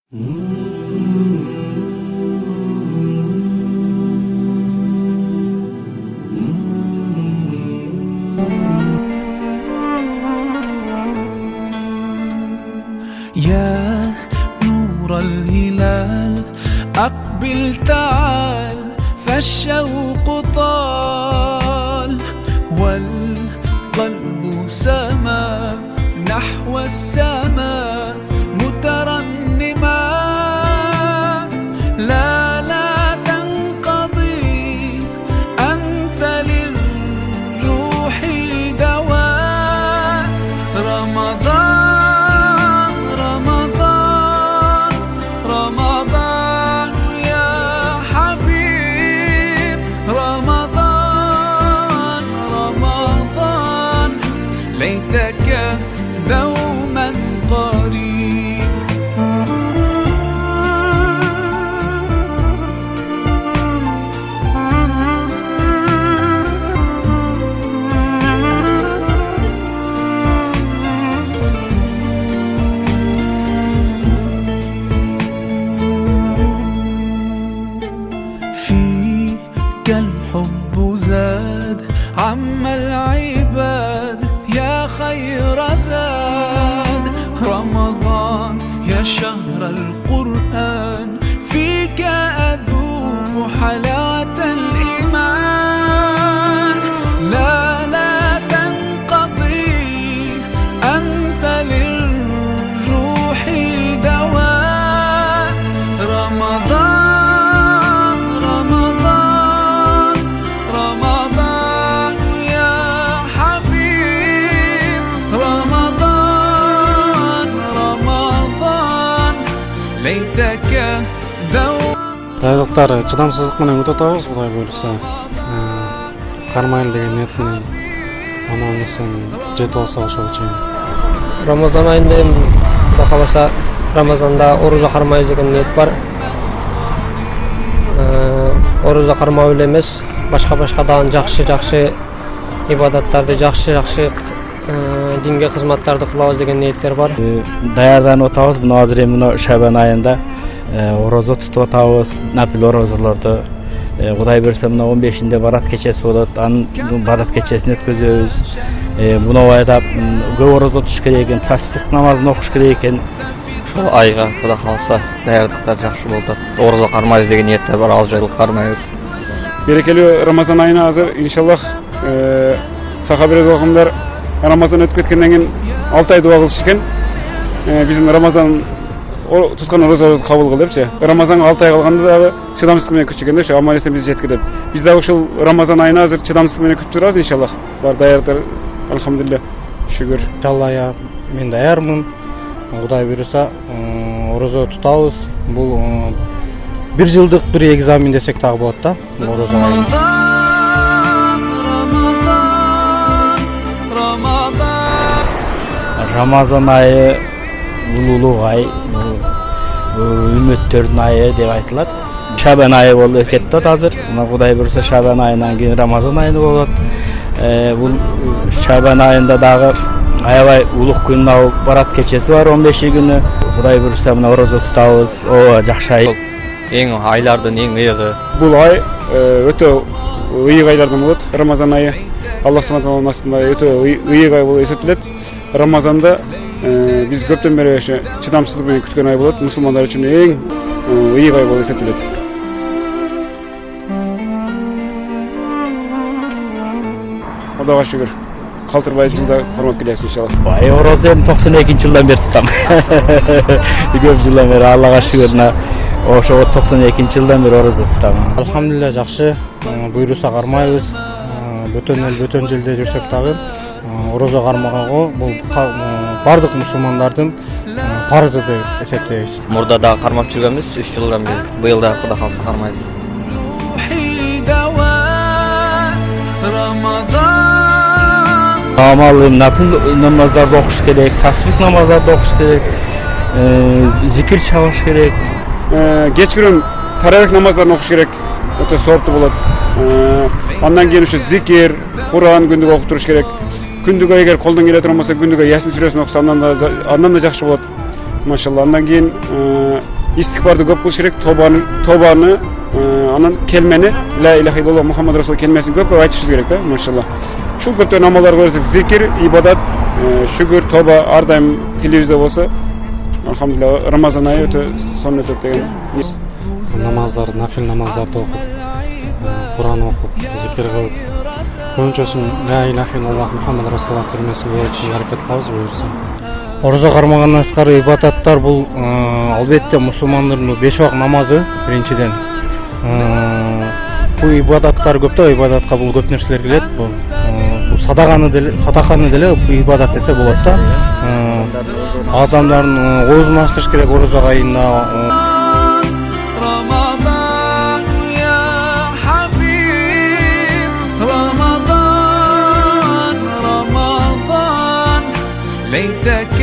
يا نور الهلال أقبل تعال فالشوق طال والقلب سما نحو السماء مترنما لا تنقضي أنت للروح دواء رمضان يا حبيب رمضان ليتك دوما قريب فيك الحب زاد عم العباد يا خير زاد رمضان يا شهر القرآن فيك أذوق حلاوة الإيمان لا تنقضي أنت للروح دواء رمضان يا حبيب رمضان ليتك دوما Дайдықтар чыдамсыздық менен өтө атабыз, Кудай буйруса. Кармайын деген ниет менен анан сен жетип алса ошол чейин. Рамазан айында Кудай кааласа Рамазанда оруза кармайбыз деген ниет бар. Оруза кармоо эле эмес, башка дагы жакшы ибадаттарды, жакшы динге кызматтарды кылабыз деген ниеттер бар. Даярданып атабыз, мына азыр эми мына Шабан айында орозо тутуп атабыз, нафил орозолорду. Кудай берсе мына 15-inde барат кечеси болот, анын барат кечесин өткөзөбүз. Мына айда көп орозо tutуш керек экен, таспих намазын окуш керек экен. Ошол айга Кудай кааласа даярдыктар жакшы болду. Орозо кармайбыз деген ниеттер бар, ал жайлы кармайбыз. Берекелүү Рамазан айына азыр иншаллах сахабелер окумдар Рамазан өтүп кеткенден кийин 6 ай дуа кылыш экен. Биздин Рамазан туткан орозобузду кабыл кыл депчи. Рамазанга 6 ай калганда дагы чыдамсыздык менен күтчү экен депчи. Аман эсен биз жетки деп. Биз дагы ушул Рамазан айына азыр чыдамсыздык менен күтүп турабыз иншаллах. Бар даярдыктар, алхамдулилля, шүгүр. Иншалла мен даярмын. Кудай буйруса орозо тутабыз. Бул 1 жылдык bir экзамен десек дагы болот да. Орозо айы. Рамазан айы улуулук ай, үмөттөрдүн айы деп айтылат. Шабан айы болуп кетти азыр. Мына Кудай буйруса Шабан айынан кийин Рамазан айы болот. Бул Шабан айында дагы аябай улук күн алып барат кечеси бар 15-күнү. Кудай буйруса мына орозо тутабыз. Ооба жакшы ай. Эң айлардын эң ыйыгы. Бул ай өтө ыйык айлардан болот. Рамазан айы Аллах субханаху ва таала өтө ыйык ай болуп эсептелет. Рамазанда биз көптөн бери ошо чыдамсыздык менен күткөн ай болот. Мусулмандар үчүн эң ыйык ай болуп эсептелет. Кудайга шүгүр. Калтырбай жылда кармап келебиз иншаллах. Ай орозо эми 92-жылдан бери тутам. Көп жылдан бери Аллага шүгүр. Ошо 92-жылдан бери орозо тутам. Алхамдулилля жакшы. Буйруса кармайбыз. Бөтөн жылда жүрсөк дагы орозо кармаганга бул бардык мусулмандардын парызы деп эсептейбиз. Мурда дагы кармап жүргөнбүз 3 жылдан бери. Быйыл дагы Кудай кааласа кармайбыз. Амалы нафил намаздарды окуш керек, тасбих намаздарды окуш керек, зикир чабыш керек. Кечкирим таравих намаздарын окуш керек. Өтө сооптуу болот. Андан кийин ушу зикир, Кур'ан күндүк окуп туруш керек. Күндүк эгер колдон келе турган болсо күндүк Ясин сүрөсүн окуса андан да жакшы болот. Машалла. Андан кийин istikbarda көп kılış gerek. Tobаны, анан келмени, ла илаха илlallah Muhammed Rasul келмесин көп айтышыбыз керек да, машалла. Шул көптөгөн амалдар көрсөк, зикир, ибадат, шүгүр, тоба ар дайым телевизия болсо, алхамдулилlah, Рамазан айы өтө сонун өтөт деген. Намаздар, нафил намаздарды окуп, Кур'ан окуп, зикир кылып, көбүнчөсүн ла илаха илlallah Muhammed Rasul келмесин боюнча аракет кылабыз буюрса. Орозо кармагандан тышкары ибадаттар бул албетте мусулмандардын 5 убак намазы биринчиден. Бул ибадаттар көп да, ибадатка бул көп нерселер келет. Бул садаканы деле ибадат десе болот да. Адамдардын оозун ачтырыш керек орозо айында. رمضان يا حبيب رمضان رمضان ليتك